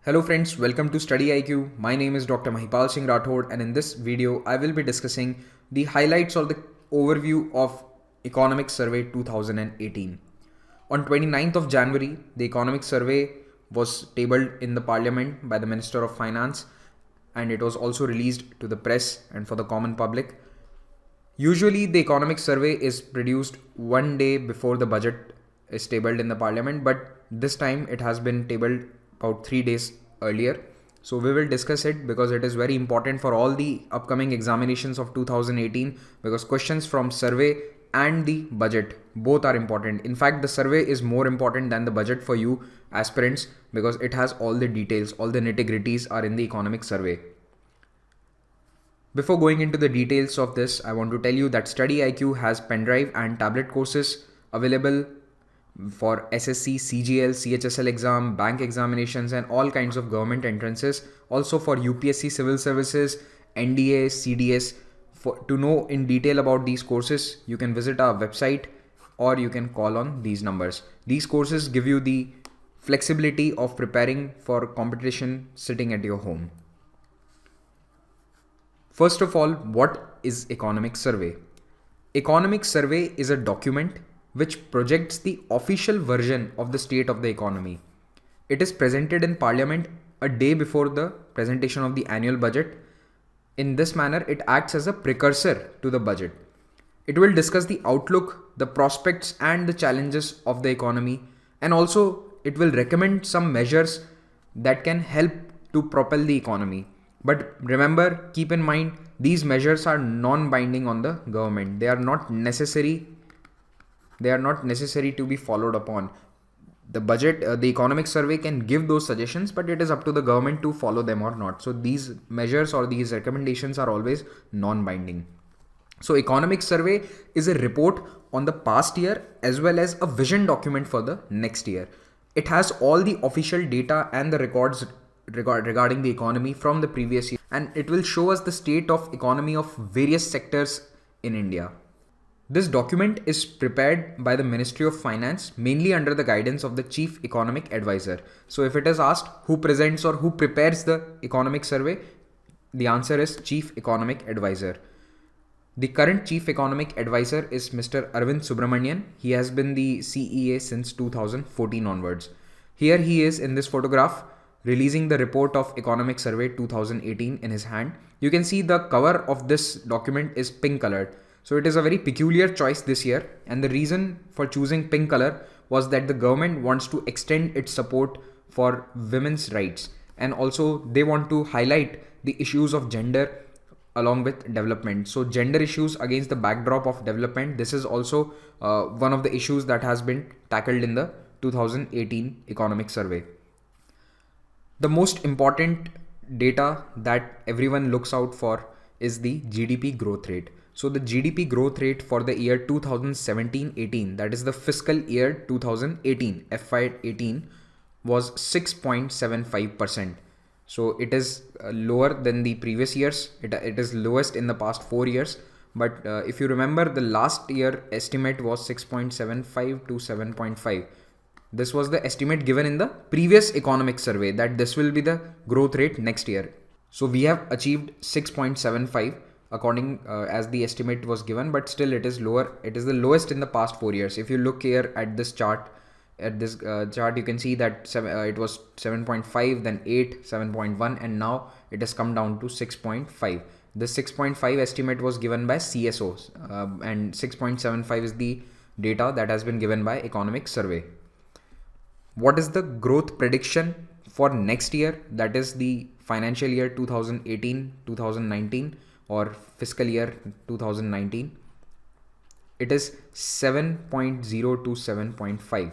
Hello friends, welcome to StudyIQ. My name is Dr. Mahipal Singh Rathod, and in this video I will be discussing the highlights or the overview of Economic Survey 2018. On 29th of January, the Economic Survey was tabled in the Parliament by the Minister of Finance, and it was also released to the press and for the common public. Usually the Economic Survey is produced one day before the budget is tabled in the Parliament, but this time it has been tabled about 3 days earlier. So we will discuss it because it is very important for all the upcoming examinations of 2018, because questions from survey and the budget both are important. In fact, the survey is more important than the budget for you aspirants because it has all the details, all the nitty-gritties are in the Economic Survey. Before going into the details of this, I want to tell you that StudyIQ has pendrive and tablet courses available for SSC, CGL, CHSL exam, bank examinations and all kinds of government entrances. Also for UPSC Civil Services, NDA, CDS. To know in detail about these courses, you can visit our website or you can call on these numbers. These courses give you the flexibility of preparing for competition sitting at your home. First of all, what is Economic Survey? Economic Survey is a document which projects the official version of the state of the economy. It is presented in Parliament a day before the presentation of the annual budget. In this manner, it acts as a precursor to the budget. It will discuss the outlook, the prospects and the challenges of the economy, and also it will recommend some measures that can help to propel the economy. But remember, keep in mind, these measures are non-binding on the government. They are not necessary to be followed upon. The Economic Survey can give those suggestions, but it is up to the government to follow them or not. So these measures or these recommendations are always non-binding. So Economic Survey is a report on the past year as well as a vision document for the next year. It has all the official data and the records regarding the economy from the previous year, and it will show us the state of economy of various sectors in India. This document is prepared by the Ministry of Finance, mainly under the guidance of the Chief Economic Advisor. So if it is asked who presents or who prepares the Economic Survey, the answer is Chief Economic Advisor. The current Chief Economic Advisor is Mr. Arvind Subramanian. He has been the CEA since 2014 onwards. Here he is in this photograph, releasing the report of Economic Survey 2018 in his hand. You can see the cover of this document is pink colored. So it is a very peculiar choice this year, and the reason for choosing pink color was that the government wants to extend its support for women's rights, and also they want to highlight the issues of gender along with development. So gender issues against the backdrop of development, this is also one of the issues that has been tackled in the 2018 Economic Survey. The most important data that everyone looks out for is the GDP growth rate. So the GDP growth rate for the year 2017-18, that is the fiscal year 2018, FY18, was 6.75%. So it is lower than the previous years. It is lowest in the past 4 years. But if you remember, the last year estimate was 6.75 to 7.5. This was the estimate given in the previous Economic Survey that this will be the growth rate next year. So we have achieved 6.75 according as the estimate was given, but still it is lower. It is the lowest in the past 4 years. If you look here at this chart, you can see that it was 7.5, then 8, 7.1, and now it has come down to 6.5. The 6.5 estimate was given by CSOs, and 6.75 is the data that has been given by Economic Survey. What is the growth prediction for next year? That is the financial year 2018-2019 or fiscal year 2019. It is 7.0 to 7.5.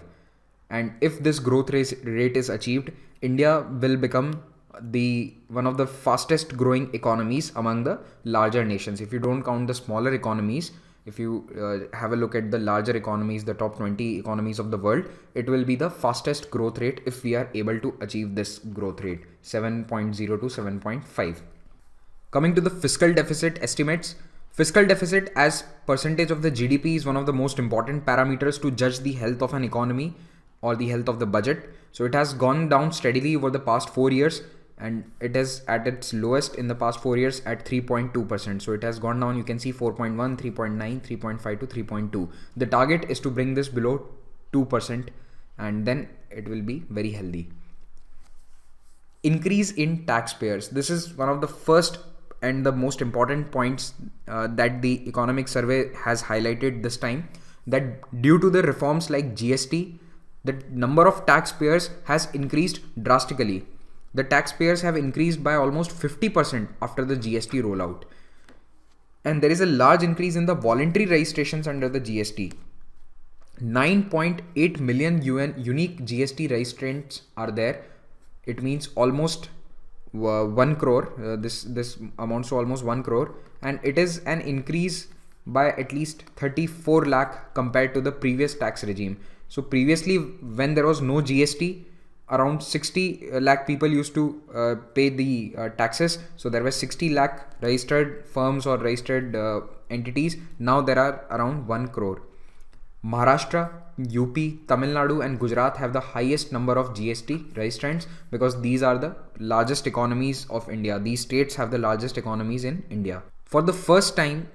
And if this growth rate is achieved, India will become one of the fastest growing economies among the larger nations. If you don't count the smaller economies, if you have a look at the larger economies, the top 20 economies of the world, it will be the fastest growth rate if we are able to achieve this growth rate, 7.0 to 7.5. Coming to the fiscal deficit estimates, fiscal deficit as percentage of the GDP is one of the most important parameters to judge the health of an economy. or the health of the budget. So it has gone down steadily over the past 4 years, and it is at its lowest in the past 4 years at 3.2%. So it has gone down. You can see 4.1, 3.9, 3.5 to 3.2. The target is to bring this below 2%, and then it will be very healthy. Increase in taxpayers. This is one of the first and the most important points that the economic survey has highlighted this time, that due to the reforms like GST, the number of taxpayers has increased drastically. The taxpayers have increased by almost 50% after the GST rollout. And there is a large increase in the voluntary registrations under the GST. 9.8 million unique GST registrants are there. It means almost 1 crore. This amounts to almost 1 crore. And it is an increase by at least 34 lakh compared to the previous tax regime. So previously, when there was no GST, around 60 lakh people used to pay the taxes. So there were 60 lakh registered firms or registered entities. Now there are around 1 crore. Maharashtra, UP, Tamil Nadu and Gujarat have the highest number of GST registrants because these are the largest economies of India. These states have the largest economies in India. For the first time,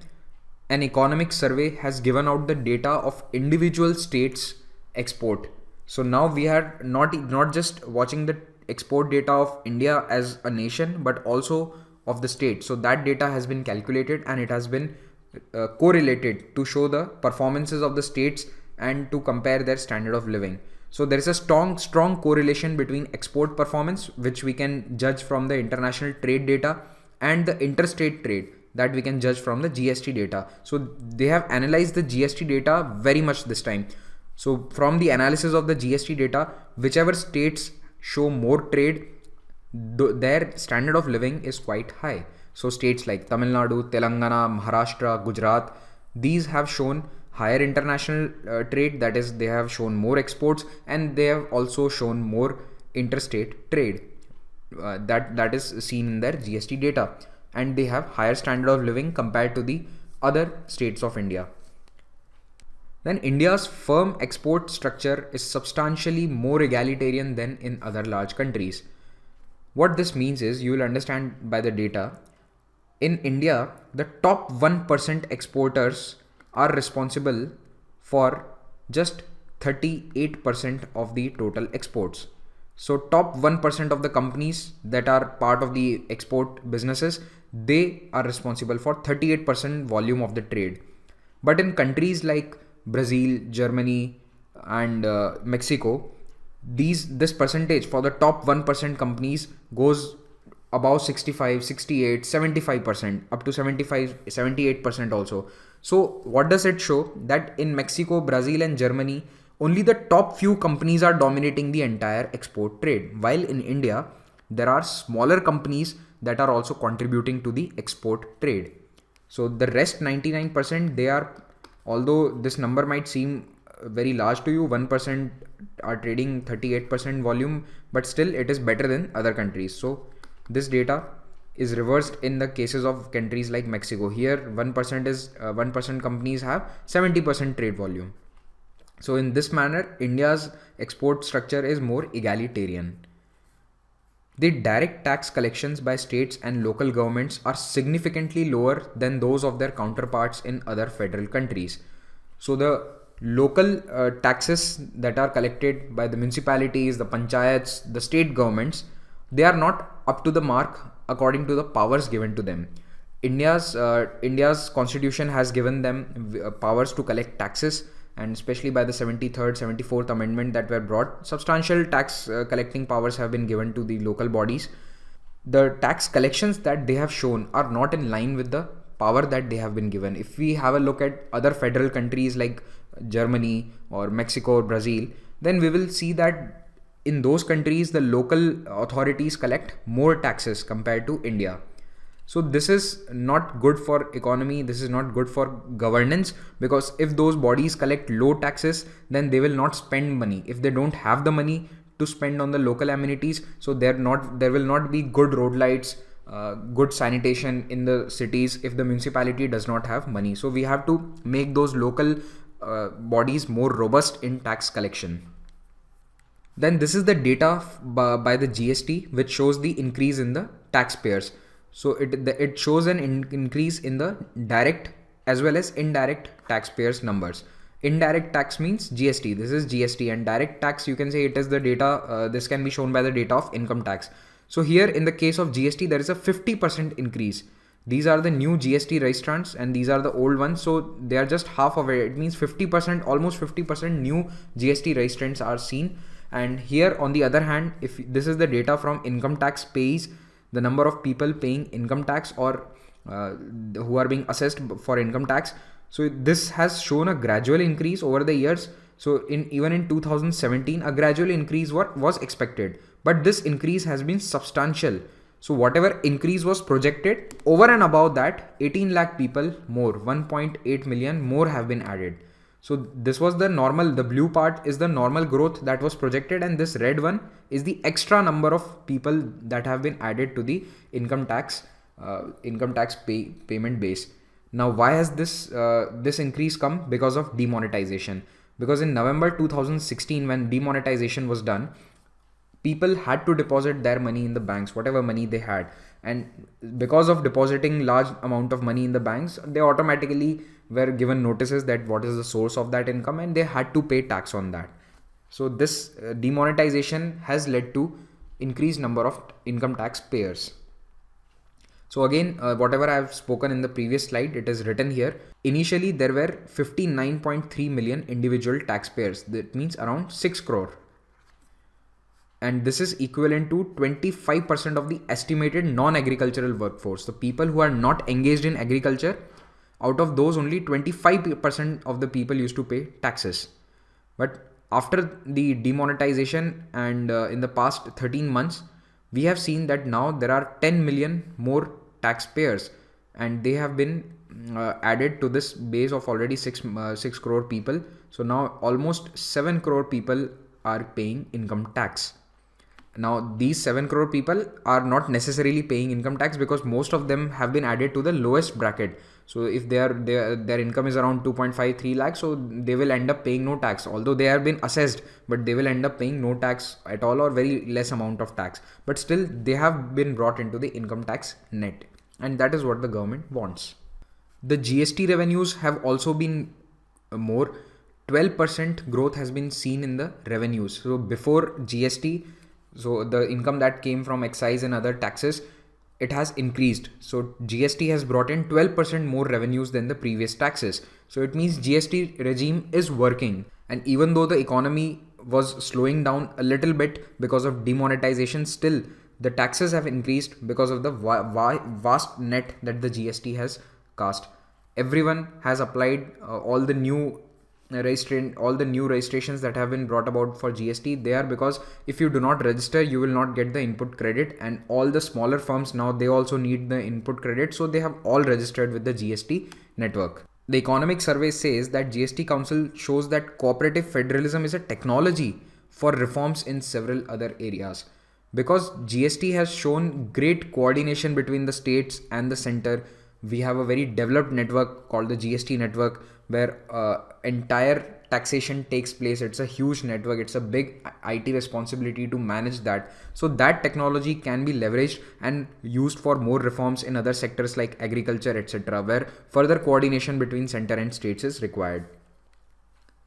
an economic survey has given out the data of individual states' export. So now we are not just watching the export data of India as a nation, but also of the state. So that data has been calculated and it has been correlated to show the performances of the states and to compare their standard of living. So there is a strong correlation between export performance, which we can judge from the international trade data, and the interstate trade that we can judge from the GST data. So they have analyzed the GST data very much this time. So from the analysis of the GST data, whichever states show more trade, their standard of living is quite high. So states like Tamil Nadu, Telangana, Maharashtra, Gujarat, these have shown higher international trade, that is, they have shown more exports, and they have also shown more interstate trade. That is seen in their GST data, and they have higher standard of living compared to the other states of India. Then India's firm export structure is substantially more egalitarian than in other large countries. What this means is, you will understand by the data, in India, the top 1% exporters are responsible for just 38% of the total exports. So top 1% of the companies that are part of the export businesses, they are responsible for 38% volume of the trade. But in countries like Brazil, Germany and Mexico, this percentage for the top 1% companies goes above 65, 68, 75%, up to 75, 78% also. So what does it show? That in Mexico, Brazil and Germany, only the top few companies are dominating the entire export trade. While in India, there are smaller companies that are also contributing to the export trade. So the rest 99%, they are, although this number might seem very large to you, 1% are trading 38% volume, but still it is better than other countries. So this data is reversed in the cases of countries like Mexico. Here 1% companies have 70% trade volume. So in this manner, India's export structure is more egalitarian. The direct tax collections by states and local governments are significantly lower than those of their counterparts in other federal countries. So the local taxes that are collected by the municipalities, the panchayats, the state governments, they are not up to the mark according to the powers given to them. India's constitution has given them powers to collect taxes, and especially by the 73rd, 74th amendment that were brought, substantial tax collecting powers have been given to the local bodies. The tax collections that they have shown are not in line with the power that they have been given. If we have a look at other federal countries like Germany or Mexico or Brazil, then we will see that in those countries, the local authorities collect more taxes compared to India. So this is not good for economy. This is not good for governance, because if those bodies collect low taxes, then they will not spend money. If they don't have the money to spend on the local amenities, so there will not be good road lights, good sanitation in the cities if the municipality does not have money. So we have to make those local bodies more robust in tax collection. Then this is the data by the GST, which shows the increase in the taxpayers. So it shows an increase in the direct as well as indirect taxpayers numbers. Indirect tax means GST. This is GST, and direct tax, you can say it is the data. This can be shown by the data of income tax. So here in the case of GST, there is a 50% increase. These are the new GST registrants and these are the old ones. So they are just half of it. It means 50%, almost 50% new GST registrants are seen. And here on the other hand, if this is the data from income tax pays, the number of people paying income tax or who are being assessed for income tax. So this has shown a gradual increase over the years. So even in 2017, a gradual increase was expected, but this increase has been substantial. So whatever increase was projected, over and above that, 18 lakh people more, 1.8 million more have been added. So this was the normal, the blue part is the normal growth that was projected, and this red one is the extra number of people that have been added to the income tax payment base. Now, why has this increase come? Because of demonetization. Because in November 2016, when demonetization was done, people had to deposit their money in the banks, whatever money they had. And because of depositing large amount of money in the banks, they automatically were given notices that what is the source of that income, and they had to pay tax on that. So this demonetization has led to increased number of income tax payers. So again, whatever I have spoken in the previous slide, it is written here. Initially, there were 59.3 million individual taxpayers. That means around 6 crore. And this is equivalent to 25% of the estimated non-agricultural workforce. The people who are not engaged in agriculture, out of those only 25% of the people used to pay taxes. But after the demonetization and in the past 13 months, we have seen that now there are 10 million more taxpayers, and they have been added to this base of already 6 crore people. So now almost 7 crore people are paying income tax. Now these 7 crore people are not necessarily paying income tax because most of them have been added to the lowest bracket. So if their income is around 2.53 lakhs, so they will end up paying no tax, although they have been assessed, but they will end up paying no tax at all or very less amount of tax. But still they have been brought into the income tax net, and that is what the government wants. The GST revenues have also been more. 12% growth has been seen in the revenues. So before GST, so the income that came from excise and other taxes, it has increased. So GST has brought in 12% more revenues than the previous taxes. So it means GST regime is working. And even though the economy was slowing down a little bit because of demonetization, still the taxes have increased because of the vast net that the GST has cast. Everyone has applied all the new registrations that have been brought about for GST. They are because if you do not register, you will not get the input credit, and all the smaller firms now, they also need the input credit, so they have all registered with the GST network. The economic survey says that GST Council shows that cooperative federalism is a technology for reforms in several other areas. Because GST has shown great coordination between the states and the center, we have a very developed network called the GST network, where entire taxation takes place. It's a huge network. It's a big IT responsibility to manage that. So that technology can be leveraged and used for more reforms in other sectors like agriculture, etc., where further coordination between center and states is required.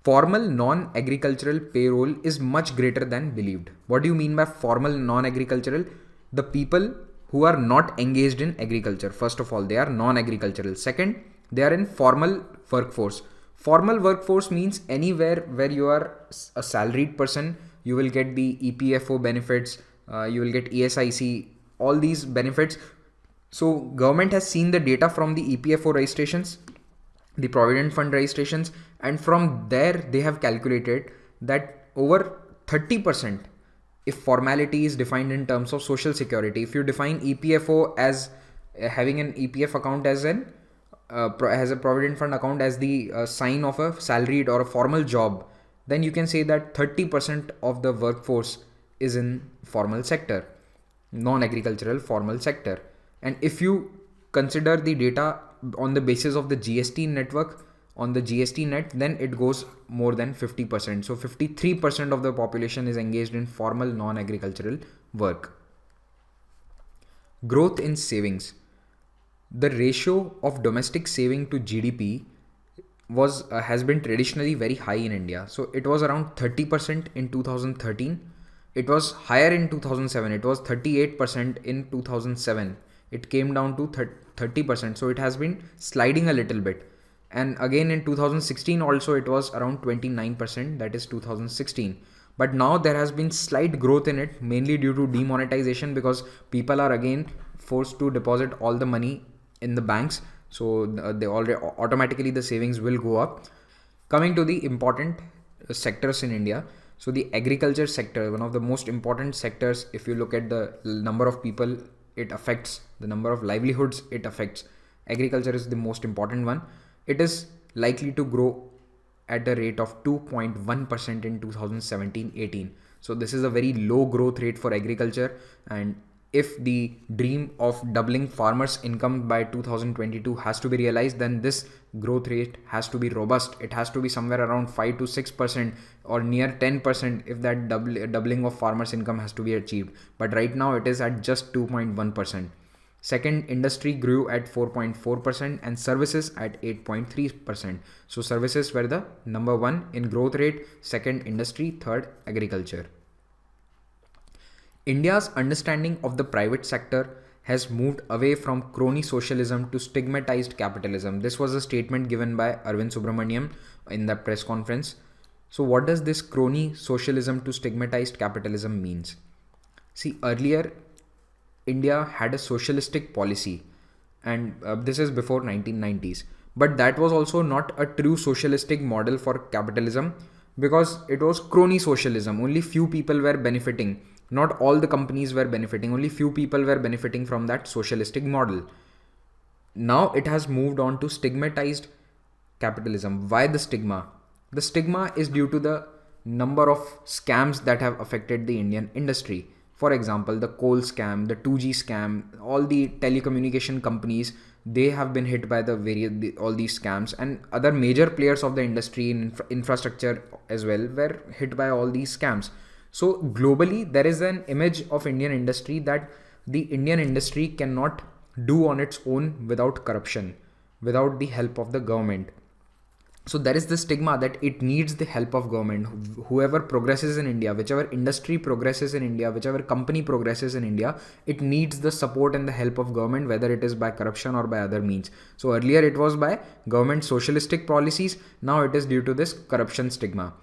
Formal non-agricultural payroll is much greater than believed. What do you mean by formal non-agricultural? The people who are not engaged in agriculture. First of all, they are non-agricultural. Second, they are in formal workforce. Formal workforce means anywhere where you are a salaried person, you will get the EPFO benefits, you will get ESIC, all these benefits. So government has seen the data from the EPFO registrations, the Provident Fund registrations, and from there they have calculated that over 30%, if formality is defined in terms of social security, if you define EPFO as having an EPF account as has a Provident Fund account as the sign of a salaried or a formal job, then you can say that 30% of the workforce is in formal sector, non-agricultural formal sector. And if you consider the data on the basis of the GST network, on the GST net, then it goes more than 50%. So 53% of the population is engaged in formal non-agricultural work. Growth in savings. The ratio of domestic saving to GDP has been traditionally very high in India. So it was around 30% in 2013. It was higher in 2007. It was 38% in 2007. It came down to 30%. So it has been sliding a little bit. And again in 2016 also it was around 29%, that is 2016. But now there has been slight growth in it, mainly due to demonetization, because people are again forced to deposit all the money in the banks. So they already automatically the savings will go up. Coming to the important sectors in India. So the agriculture sector, one of the most important sectors. If you look at the number of people it affects, the number of livelihoods it affects, agriculture is the most important one. It is likely to grow at a rate of 2.1% in 2017-18. So this is a very low growth rate for agriculture, and if the dream of doubling farmers' income by 2022 has to be realized, then this growth rate has to be robust. It has to be somewhere around 5 to 6% or near 10% if that doubling of farmers' income has to be achieved. But right now it is at just 2.1%. Second, industry grew at 4.4% and services at 8.3%. So services were the number one in growth rate, second industry, third agriculture. India's understanding of the private sector has moved away from crony socialism to stigmatized capitalism. This was a statement given by Arvind Subramanian in the press conference. So what does this crony socialism to stigmatized capitalism means? See, earlier India had a socialistic policy, and this is before 1990s. But that was also not a true socialistic model for capitalism, because it was crony socialism. Only few people were benefiting. Not all the companies were benefiting. Only few people were benefiting from that socialistic model. Now it has moved on to stigmatized capitalism. Why the stigma? The stigma is due to the number of scams that have affected the Indian industry. For example, the coal scam, the 2G scam, all the telecommunication companies, they have been hit by all these scams, and other major players of the industry in infrastructure as well were hit by all these scams. So globally, there is an image of Indian industry that the Indian industry cannot do on its own without corruption, without the help of the government. So there is the stigma that it needs the help of government. Whoever progresses in India, whichever industry progresses in India, whichever company progresses in India, it needs the support and the help of government, whether it is by corruption or by other means. So earlier it was by government socialistic policies. Now it is due to this corruption stigma.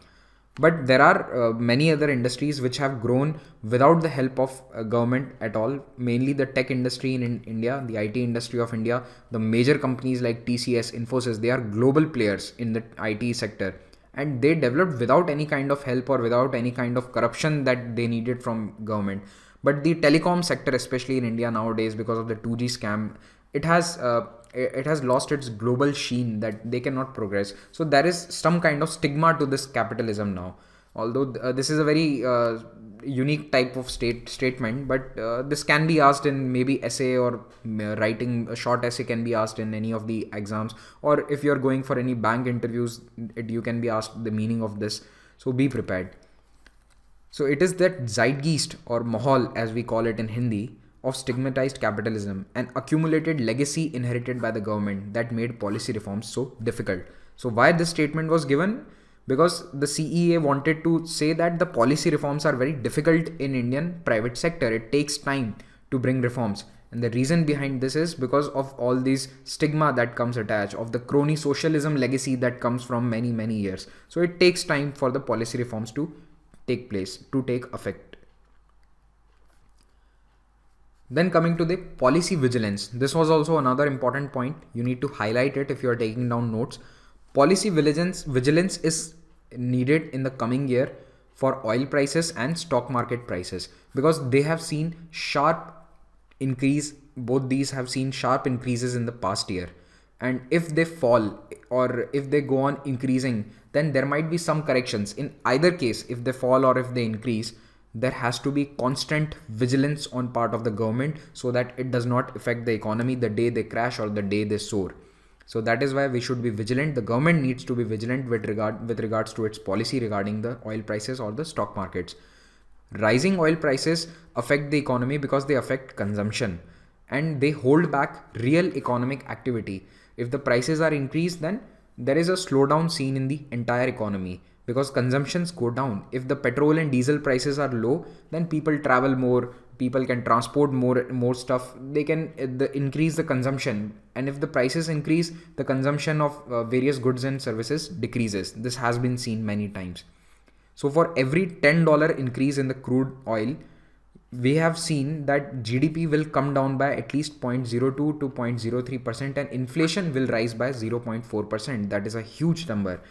But there are many other industries which have grown without the help of government at all. Mainly the tech industry in India, the IT industry of India, the major companies like TCS, Infosys, they are global players in the IT sector. And they developed without any kind of help or without any kind of corruption that they needed from government. But the telecom sector, especially in India nowadays, because of the 2G scam, it has lost its global sheen, that they cannot progress. So there is some kind of stigma to this capitalism now. Although this is a very unique type of statement, but this can be asked in maybe essay, or writing a short essay can be asked in any of the exams, or if you're going for any bank interviews, you can be asked the meaning of this. So be prepared. So it is that zeitgeist, or mahal as we call it in Hindi, of stigmatized capitalism, an accumulated legacy inherited by the government, that made policy reforms so difficult. So why this statement was given? Because the CEA wanted to say that the policy reforms are very difficult in Indian private sector. It takes time to bring reforms. And the reason behind this is because of all these stigma that comes attached, of the crony socialism legacy that comes from many, many years. So it takes time for the policy reforms to take place, to take effect. Then coming to the policy vigilance. This was also another important point. You need to highlight it if you are taking down notes. Policy vigilance is needed in the coming year for oil prices and stock market prices, because they have seen sharp increase. Both these have seen sharp increases in the past year. And if they fall or if they go on increasing, then there might be some corrections. In either case, if they fall or if they increase, there has to be constant vigilance on part of the government, so that it does not affect the economy the day they crash or the day they soar. So that is why we should be vigilant. The government needs to be vigilant with regards to its policy regarding the oil prices or the stock markets. Rising oil prices affect the economy because they affect consumption and they hold back real economic activity. If the prices are increased, then there is a slowdown seen in the entire economy because consumptions go down. If the petrol and diesel prices are low, then people travel more, people can transport more stuff, they can increase the consumption, and if the prices increase, the consumption of various goods and services decreases. This has been seen many times. So for every $10 increase in the crude oil, we have seen that GDP will come down by at least 0.02 to 0.03% and inflation will rise by 0.4%. That is a huge number.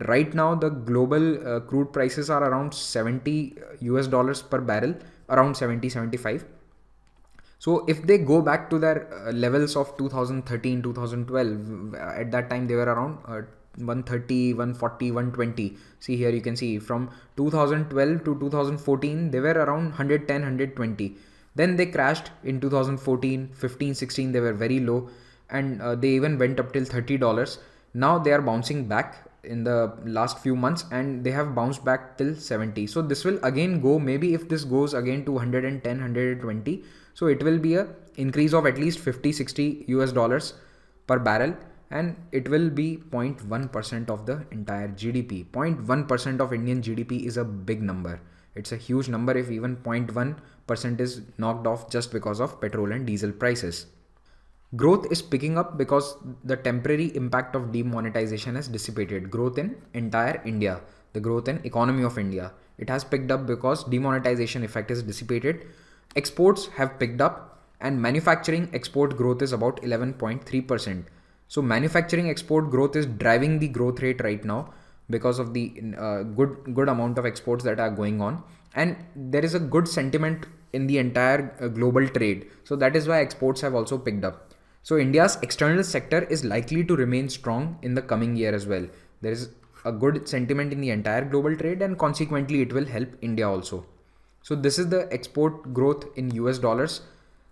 Right now, the global crude prices are around $70 per barrel, around 70-75. So if they go back to their levels of 2013, 2012, at that time they were around 130, 140, 120. See here, you can see from 2012 to 2014, they were around 110, 120. Then they crashed in 2014, 15, 16, they were very low, and they even went up till $30. Now they are bouncing back in the last few months and they have bounced back till 70. So this will again go, maybe if this goes again to 110, 120, so it will be a increase of at least 50-60 US dollars per barrel, and it will be 0.1% of the entire GDP. 0.1% of Indian GDP is a big number. It's a huge number if even 0.1% is knocked off just because of petrol and diesel prices. Growth is picking up because the temporary impact of demonetization has dissipated. Growth in entire India, the growth in economy of India, it has picked up because demonetization effect is dissipated. Exports have picked up and manufacturing export growth is about 11.3%. So manufacturing export growth is driving the growth rate right now because of the good amount of exports that are going on, and there is a good sentiment in the entire global trade. So that is why exports have also picked up. So India's external sector is likely to remain strong in the coming year as well. There is a good sentiment in the entire global trade and consequently it will help India also. So this is the export growth in US dollars.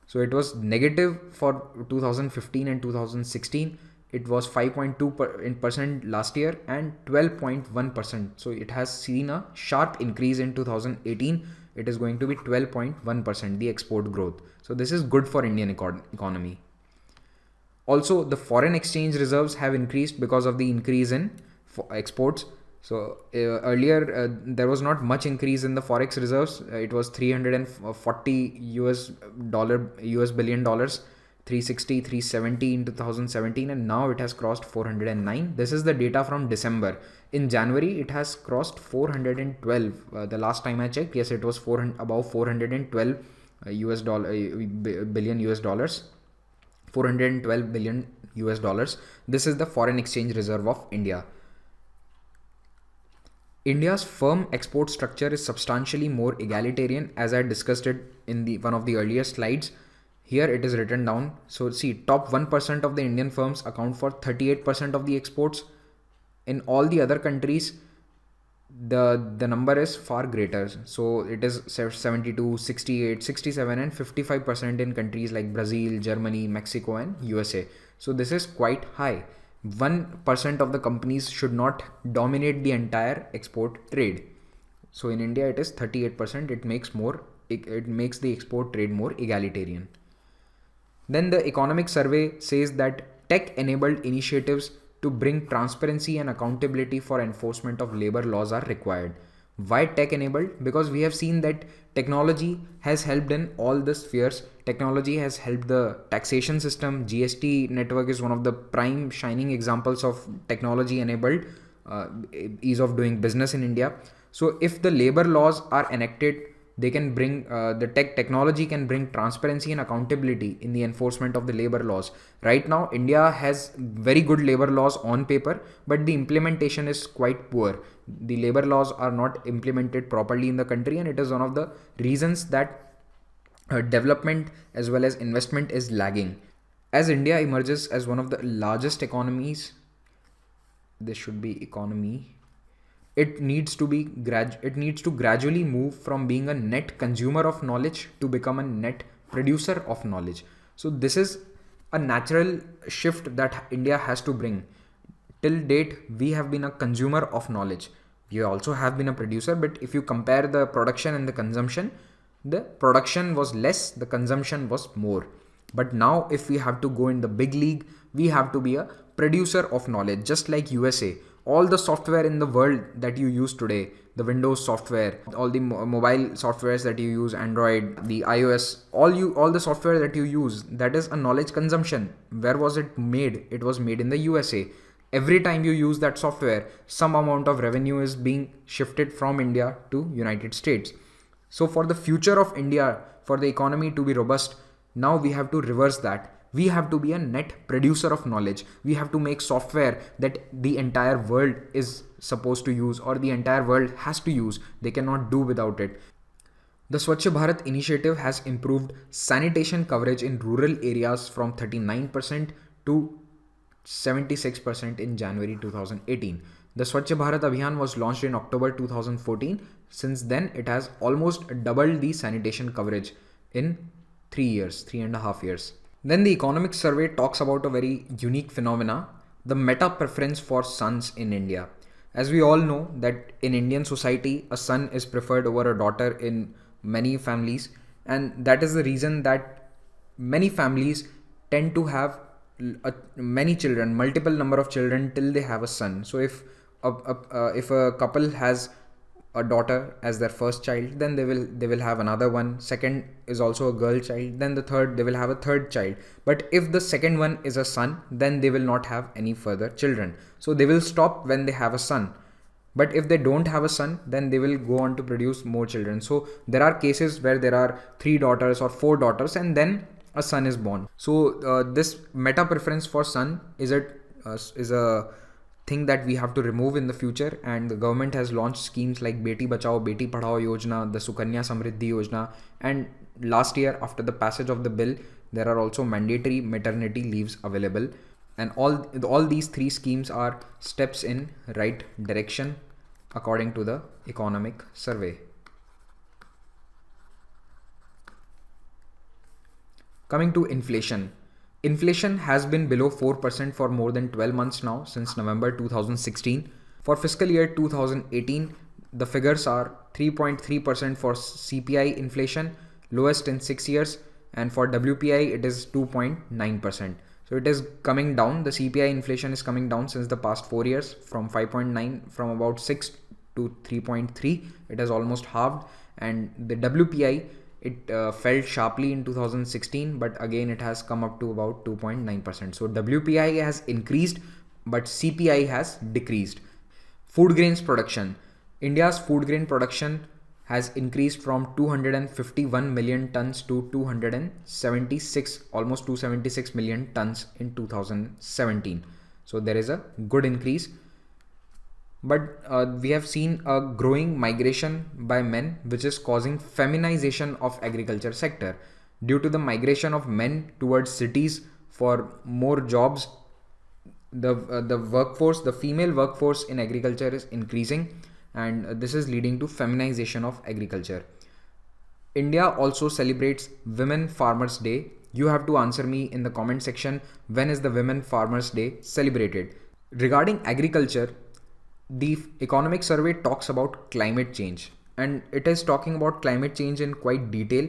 So it was negative for 2015 and 2016. It was 5.2% last year and 12.1%. So it has seen a sharp increase in 2018. It is going to be 12.1%, the export growth. So this is good for Indian economy. Also, the foreign exchange reserves have increased because of the increase in exports. So earlier there was not much increase in the forex reserves. It was 340 US billion dollars, 360, 370 in 2017, and now it has crossed 409. This is the data from December. In January, it has crossed 412. The last time I checked, yes, it was above 412 billion US dollars. 412 billion US dollars. This is the foreign exchange reserve of India. India's firm export structure is substantially more egalitarian, as I discussed it in one of the earlier slides. Here it is written down. So see, top 1% of the Indian firms account for 38% of the exports. In all the other countries, the number is far greater. So it is 72, 68, 67 and 55% in countries like Brazil, Germany, Mexico and USA. So this is quite high. 1% of the companies should not dominate the entire export trade. So in India it is 38%. It makes the export trade more egalitarian. Then the economic survey says that tech-enabled initiatives to bring transparency and accountability for enforcement of labor laws are required. Why tech-enabled? Because we have seen that technology has helped in all the spheres. Technology has helped the taxation system. GST network is one of the prime shining examples of technology-enabled ease of doing business in India. So if the labor laws are enacted, they can bring technology can bring transparency and accountability in the enforcement of the labor laws. Right now, India has very good labor laws on paper, but the implementation is quite poor. The labor laws are not implemented properly in the country, and it is one of the reasons that development as well as investment is lagging. As India emerges as one of the largest economies, this should be economy. It needs to gradually move from being a net consumer of knowledge to become a net producer of knowledge. So this is a natural shift that India has to bring. Till date, we have been a consumer of knowledge. We also have been a producer, but if you compare the production and the consumption, the production was less, the consumption was more. But now, if we have to go in the big league, we have to be a producer of knowledge, just like USA. All the software in the world that you use today, the Windows software, all the mobile softwares that you use, Android, the iOS, all the software that you use, that is a knowledge consumption. Where was it made? It was made in the USA. Every time you use that software, some amount of revenue is being shifted from India to United States. So for the future of India, for the economy to be robust, now we have to reverse that. We have to be a net producer of knowledge. We have to make software that the entire world is supposed to use, or the entire world has to use. They cannot do without it. The Swachh Bharat initiative has improved sanitation coverage in rural areas from 39% to 76% in January 2018. The Swachh Bharat Abhiyan was launched in October 2014. Since then, it has almost doubled the sanitation coverage in 3.5 years. Then the economic survey talks about a very unique phenomena, the meta preference for sons in India. As we all know that in Indian society, a son is preferred over a daughter in many families, and that is the reason that many families tend to have many children, multiple number of children till they have a son. So if a couple has a daughter as their first child, then they will have another one. Second is also a girl child. Then the third, they will have a third child. But if the second one is a son, then they will not have any further children. So they will stop when they have a son. But if they don't have a son, then they will go on to produce more children. So there are cases where there are 3 daughters or 4 daughters, and then a son is born. So this meta preference for son is a thing that we have to remove in the future, and the government has launched schemes like Beti Bachao Beti Padhao Yojana, the Sukanya Samriddhi Yojana, and last year, after the passage of the bill, there are also mandatory maternity leaves available, and all these 3 schemes are steps in right direction according to the economic survey. Coming to inflation. Inflation has been below 4% for more than 12 months now, since November 2016. For fiscal year 2018, the figures are 3.3% for CPI inflation, lowest in 6 years, and for WPI it is 2.9%. So it is coming down. The CPI inflation is coming down since the past 4 years, from 5.9, from about 6 to 3.3. It has almost halved, and the WPI, it fell sharply in 2016, but again it has come up to about 2.9%. So WPI has increased, but CPI has decreased. Food grains production. India's food grain production has increased from 251 million tons to 276, almost 276 million tons in 2017. So there is a good increase. But we have seen a growing migration by men, which is causing feminization of agriculture sector. Due to the migration of men towards cities for more jobs, the female workforce in agriculture is increasing, and this is leading to feminization of agriculture. India also celebrates Women Farmers Day. You have to answer me in the comment section, when is the Women Farmers Day celebrated? Regarding agriculture, the economic survey talks about climate change, and it is talking about climate change in quite detail.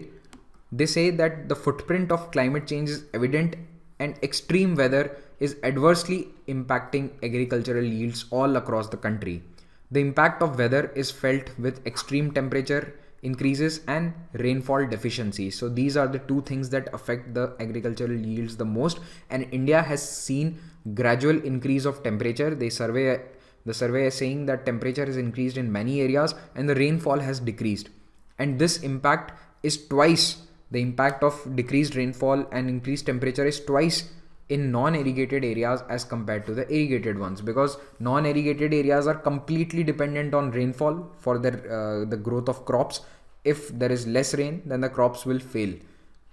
They say that the footprint of climate change is evident, and extreme weather is adversely impacting agricultural yields all across the country. The impact of weather is felt with extreme temperature increases and rainfall deficiency. So these are the 2 things that affect the agricultural yields the most, and India has seen gradual increase of temperature. The survey is saying that temperature is increased in many areas and the rainfall has decreased. And this impact is twice, the impact of decreased rainfall and increased temperature is twice in non-irrigated areas as compared to the irrigated ones, because non-irrigated areas are completely dependent on rainfall for the growth of crops. If there is less rain, then the crops will fail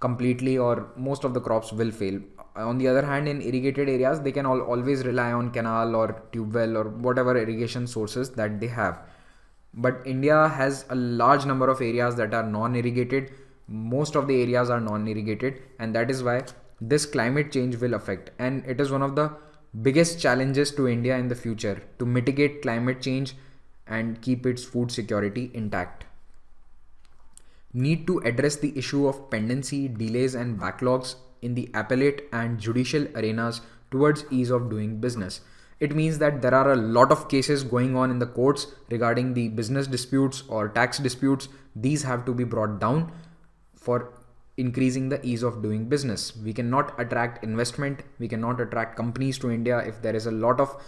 completely, or most of the crops will fail. On the other hand, in irrigated areas, they can always rely on canal or tube well or whatever irrigation sources that they have. But India has a large number of areas that are non-irrigated. Most of the areas are non-irrigated, and that is why this climate change will affect, and it is one of the biggest challenges to India in the future to mitigate climate change and keep its food security intact. Need to address the issue of pendency, delays and backlogs in the appellate and judicial arenas towards ease of doing business. It means that there are a lot of cases going on in the courts regarding the business disputes or tax disputes. These have to be brought down for increasing the ease of doing business. We cannot attract investment, we cannot attract companies to India if there is a lot of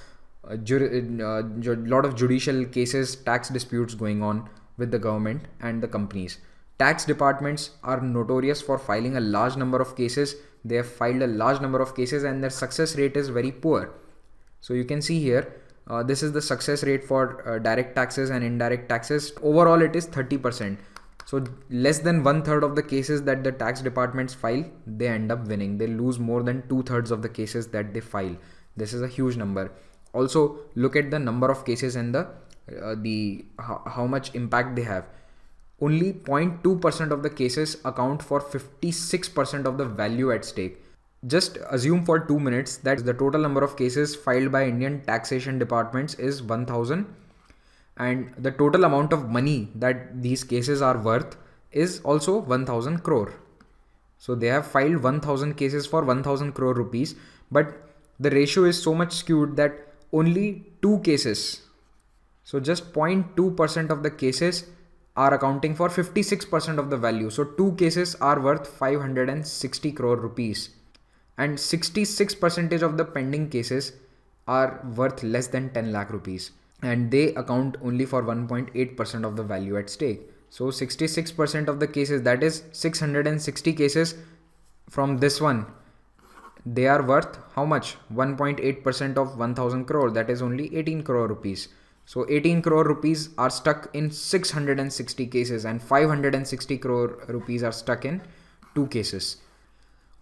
judicial cases, tax disputes going on with the government and the companies. Tax departments are notorious for filing a large number of cases. They have filed a large number of cases and their success rate is very poor. So you can see here, this is the success rate for direct taxes and indirect taxes. Overall, it is 30%. So less than 1/3 of the cases that the tax departments file, they end up winning. They lose more than 2/3 of the cases that they file. This is a huge number. Also, look at the number of cases and how much impact they have. Only 0.2% of the cases account for 56% of the value at stake. Just assume for 2 minutes that the total number of cases filed by Indian taxation departments is 1000, and the total amount of money that these cases are worth is also 1000 crore. So they have filed 1000 cases for 1000 crore rupees, but the ratio is so much skewed that only 2 cases, so just 0.2% of the cases are accounting for 56% of the value. So 2 cases are worth 560 crore rupees. And 66% of the pending cases are worth less than 10 lakh rupees, and they account only for 1.8% of the value at stake. So 66% of the cases, that is 660 cases from this one, they are worth how much? 1.8% of 1000 crore, that is only 18 crore rupees. So 18 crore rupees are stuck in 660 cases and 560 crore rupees are stuck in 2 cases.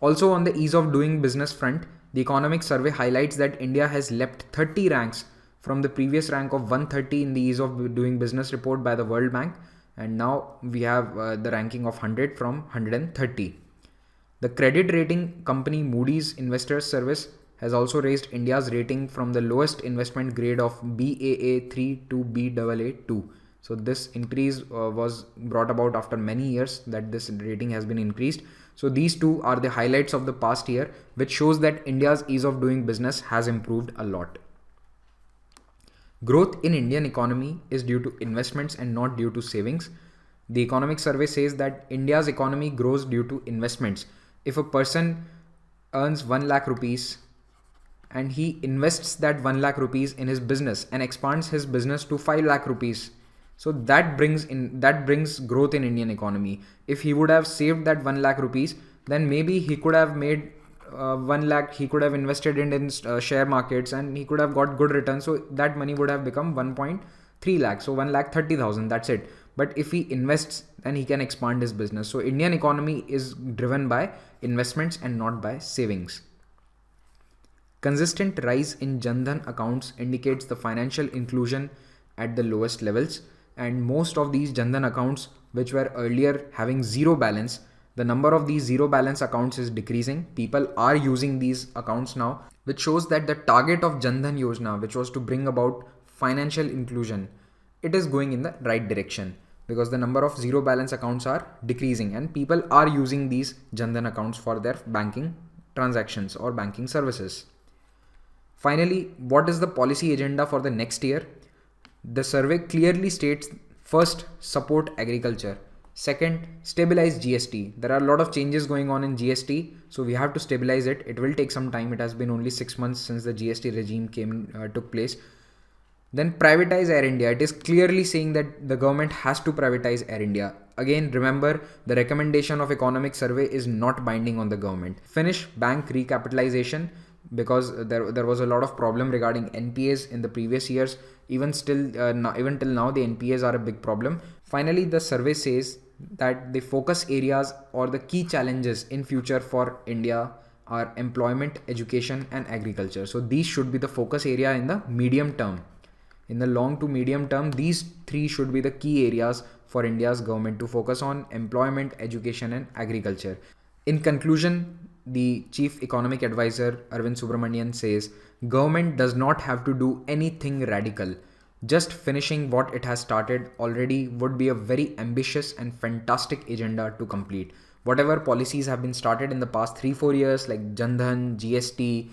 Also, on the ease of doing business front, the economic survey highlights that India has leapt 30 ranks from the previous rank of 130 in the ease of doing business report by the World Bank, and now we have the ranking of 100 from 130. The credit rating company Moody's Investors Service has also raised India's rating from the lowest investment grade of Baa3 to Baa2. So this increase was brought about after many years that this rating has been increased. So these two are the highlights of the past year, which shows that India's ease of doing business has improved a lot. Growth in Indian economy is due to investments and not due to savings. The economic survey says that India's economy grows due to investments. If a person earns 1 lakh rupees and he invests that 1 lakh rupees in his business and expands his business to 5 lakh rupees, so that brings growth in Indian economy. If he would have saved that 1 lakh rupees, then maybe he could have made 1 lakh, he could have invested in share markets and he could have got good returns. So that money would have become 1.3 lakh. So 1,30,000, that's it. But if he invests, then he can expand his business. So Indian economy is driven by investments and not by savings. Consistent rise in Jan Dhan accounts indicates the financial inclusion at the lowest levels. And most of these Jan Dhan accounts, which were earlier having zero balance, the number of these zero balance accounts is decreasing. People are using these accounts now, which shows that the target of Jan Dhan Yojana, which was to bring about financial inclusion, it is going in the right direction because the number of zero balance accounts are decreasing and people are using these Jan Dhan accounts for their banking transactions or banking services. Finally, what is the policy agenda for the next year? The survey clearly states: first, support agriculture. Second, stabilize GST. There are a lot of changes going on in GST, so we have to stabilize it. It will take some time. It has been only 6 months since the GST regime took place. Then privatize Air India. It is clearly saying that the government has to privatize Air India. Again, remember, the recommendation of economic survey is not binding on the government. Finish bank recapitalization, because there was a lot of problem regarding NPAs in the previous years. Even till now, the NPAs are a big problem. Finally, the survey says that the focus areas or the key challenges in future for India are employment, education and agriculture. So these should be the focus area in the medium term. In the long to medium term, these three should be the key areas for India's government to focus on: employment, education and agriculture. In conclusion, the Chief Economic Advisor Arvind Subramanian says, government does not have to do anything radical. Just finishing what it has started already would be a very ambitious and fantastic agenda to complete. Whatever policies have been started in the past 3-4 years, like Jandhan, GST,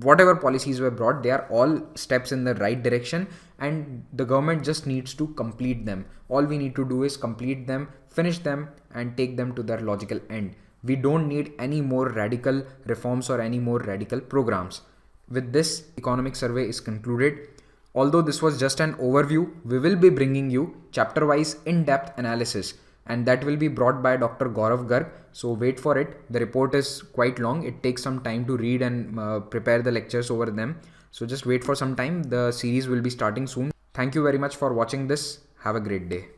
whatever policies were brought, they are all steps in the right direction, and the government just needs to complete them. All we need to do is complete them, finish them, and take them to their logical end. We don't need any more radical reforms or any more radical programs. With this, economic survey is concluded. Although this was just an overview, we will be bringing you chapter-wise in-depth analysis, and that will be brought by Dr. Gaurav Garg. So wait for it. The report is quite long. It takes some time to read and prepare the lectures over them. So just wait for some time. The series will be starting soon. Thank you very much for watching this. Have a great day.